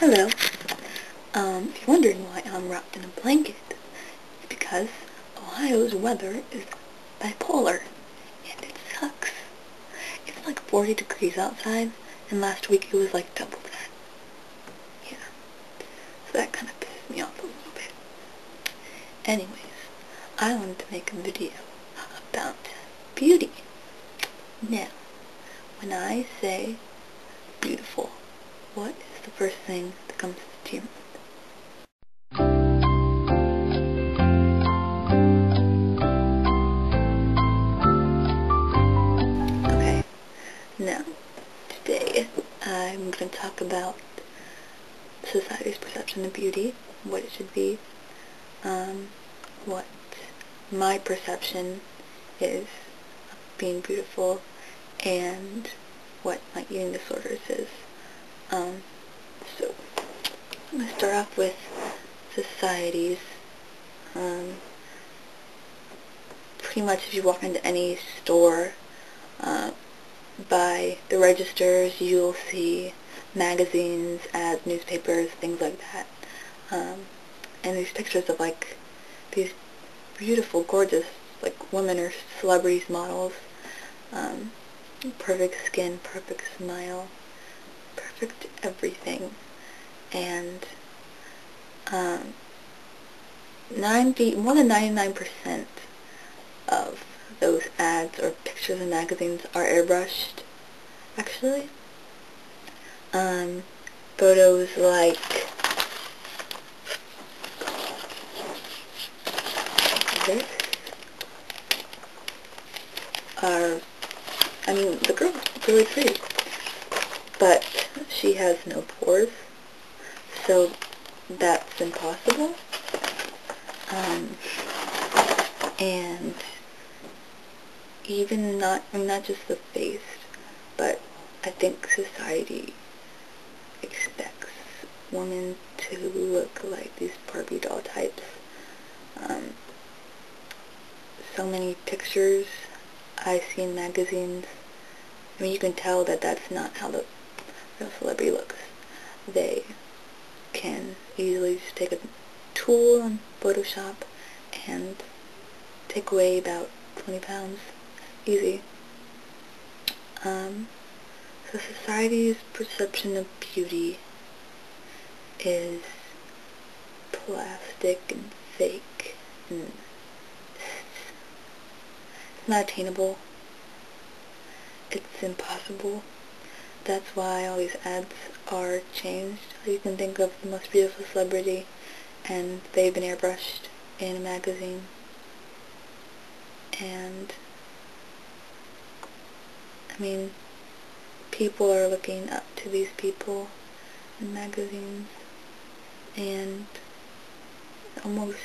Hello. If you're wondering why I'm wrapped in a blanket, it's because Ohio's weather is bipolar, and it sucks. It's like 40 degrees outside, and last week it was like double that. Yeah, so that kind of pissed me off a little bit. Anyways, I wanted to make a video about beauty. Now, when I say beautiful, what is the first thing that comes to your mind? Okay, now, today I'm going to talk about society's perception of beauty, what it should be, what my perception is of being beautiful, and what my eating disorders is. So, I'm going to start off with society's. Pretty much if you walk into any store, by the registers, you'll see magazines, ads, newspapers, things like that. And these pictures of like these beautiful, gorgeous, like women or celebrities, models, perfect skin, perfect smile, perfect everything. And more than 99% of those ads or pictures in magazines are airbrushed, actually. Photos like this are, the girl's really pretty, but she has no pores, so that's impossible. And even not just the face, but I think society expects women to look like these Barbie doll types. So many pictures I see in magazines, you can tell that that's not how the real celebrity looks. They can easily just take a tool on Photoshop and take away about 20 pounds. Easy. So society's perception of beauty is plastic and fake, and it's not attainable. It's impossible. That's why all these ads are changed. You can think of the most beautiful celebrity and they've been airbrushed in a magazine. And people are looking up to these people in magazines, and it almost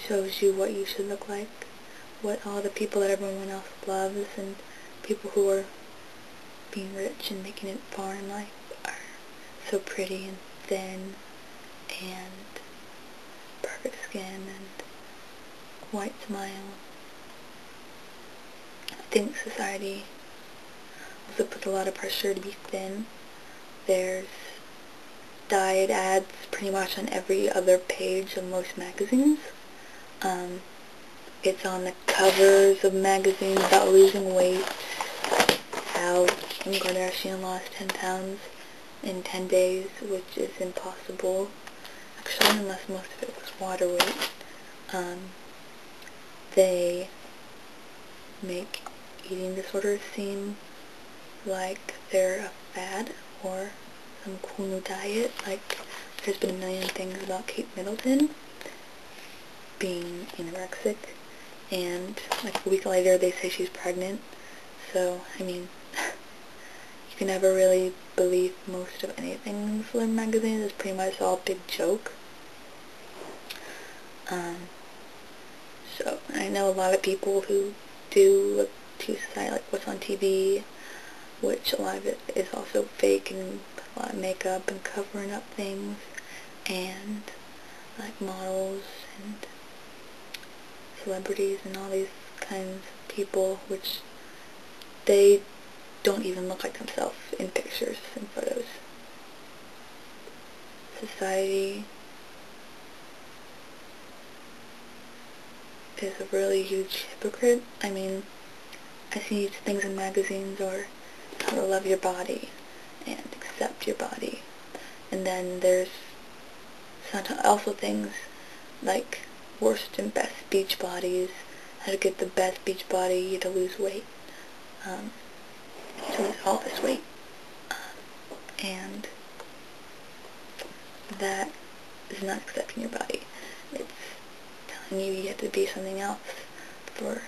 shows you what you should look like, what all the people that everyone else loves, and people who are being rich and making it far in life are so pretty and thin and perfect skin and white smile. I think society also puts a lot of pressure to be thin. There's diet ads pretty much on every other page of most magazines. It's on the covers of magazines about losing weight, how Kim Kardashian lost 10 pounds in 10 days, which is impossible, actually, unless most of it was water weight. They make eating disorders seem like they're a fad or some cool new diet. Like, there's been a million things about Kate Middleton being anorexic, and like a week later they say she's pregnant. So, you can never really believe most of anything in Slim magazines. It's pretty much all a big joke. So, I know a lot of people who do look to society, like what's on TV, which a lot of it is also fake and a lot of makeup and covering up things, and like models and celebrities and all these kinds of people, which they don't even look like themselves in pictures and photos. society is a really huge hypocrite. I mean, I see things in magazines or how to love your body and accept your body. And then there's also things like worst and best beach bodies, how to get the best beach body, to lose weight, to lose all this weight. And that is not accepting your body. It's telling you have to be something else for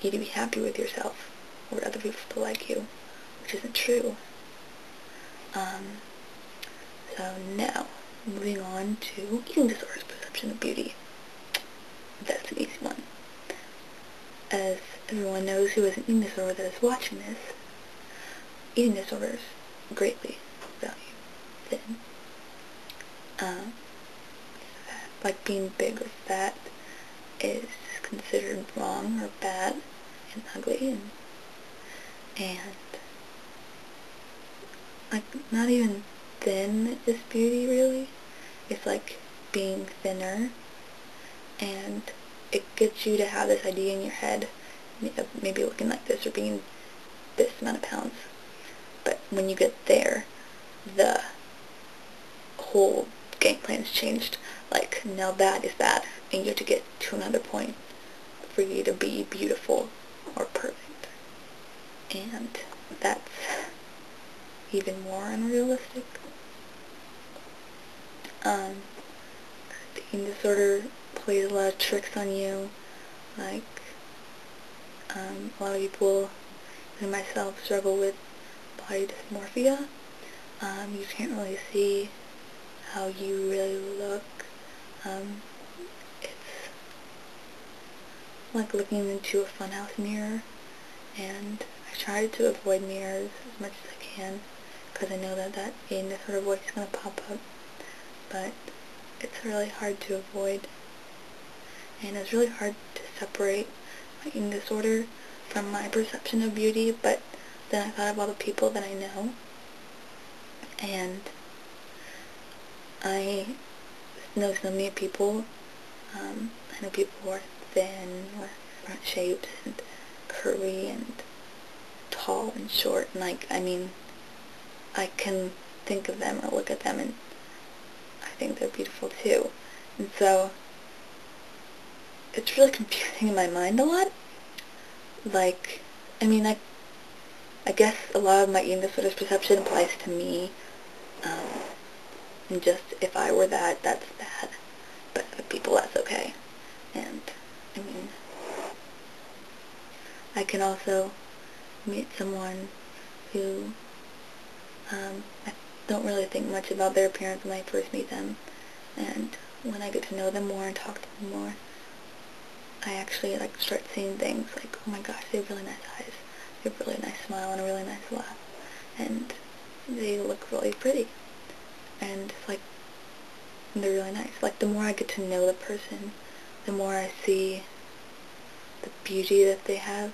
you to be happy with yourself, or other people to like you, which isn't true. So now, moving on to eating disorders' perception of beauty. That's an easy one. As everyone knows who has an eating disorder that is watching this, eating disorders greatly value thin. Like being big or fat is considered wrong or bad and ugly, and like not even thin is beauty really. It's like being thinner, and it gets you to have this idea in your head of maybe looking like this or being this amount of pounds. But when you get there, the whole game plan's changed. Like, now that is that, and you have to get to another point for you to be beautiful or perfect. And that's even more unrealistic. The eating disorder plays a lot of tricks on you. Like, a lot of people, and myself, struggle with body dysmorphia. You can't really see how you really look. It's like looking into a funhouse mirror, and I try to avoid mirrors as much as I can, because I know that eating disorder voice is going to pop up, but it's really hard to avoid, and it's really hard to separate my eating disorder from my perception of beauty. But then I thought of all the people that I know, and I know so many people. I know people who are thin or front shaped and curvy and tall and short, and I mean, I can think of them or look at them and I think they're beautiful too. And so it's really confusing in my mind a lot. Like, I mean, I guess a lot of my eating disorder's perception applies to me, and just if I were that, that's bad, but other people, that's okay. And I mean, I can also meet someone who I don't really think much about their appearance when I first meet them, and when I get to know them more and talk to them more, I actually like start seeing things like, oh my gosh, they have really nice eyes, they have a really nice smile and a really nice laugh, and they look really pretty, and it's like, they're really nice. Like, the more I get to know the person, the more I see the beauty that they have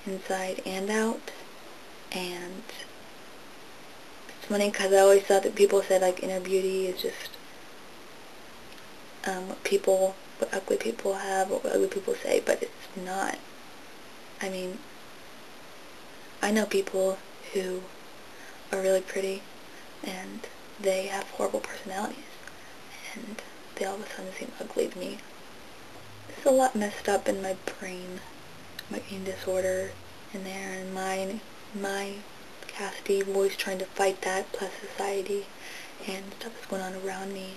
inside and out. And it's funny because I always thought that people said like inner beauty is just what ugly people have, or what ugly people say, but it's not. I mean, I know people who are really pretty and they have horrible personalities, and they all of a sudden seem ugly to me. There's a lot messed up in my brain, my eating disorder in there, and my capacity of always trying to fight that, plus society and stuff that's going on around me.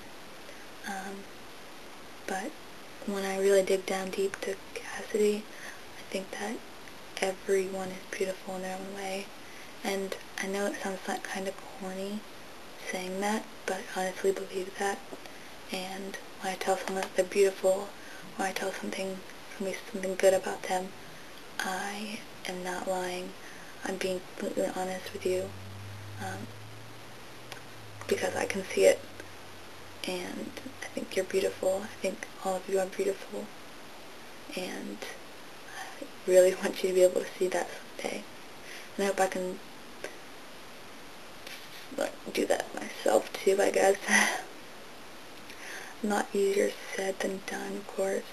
But when I really dig down deep to Cassidy, I think that everyone is beautiful in their own way. And I know it sounds like kind of corny saying that, but I honestly believe that. And when I tell someone that they're beautiful, when I tell something good about them, I am not lying. I'm being completely honest with you, because I can see it, and I think you're beautiful. I think all of you are beautiful, and I really want you to be able to see that someday. And I hope I can do that myself too, I guess. Not easier said than done, of course,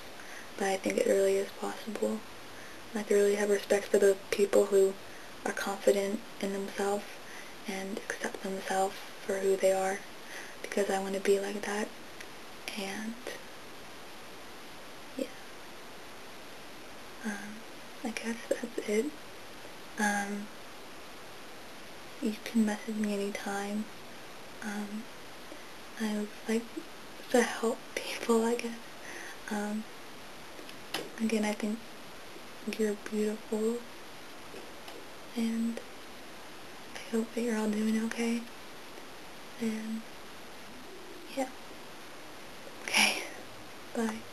but I think it really is possible. Like, I really have respect for the people who are confident in themselves and accept themselves for who they are, because I want to be like that. And yeah, I guess that's it. Um, you can message me anytime. I like to help people, I guess. Um, Again, I think you're beautiful, and I hope that you're all doing okay. And yeah, okay, bye.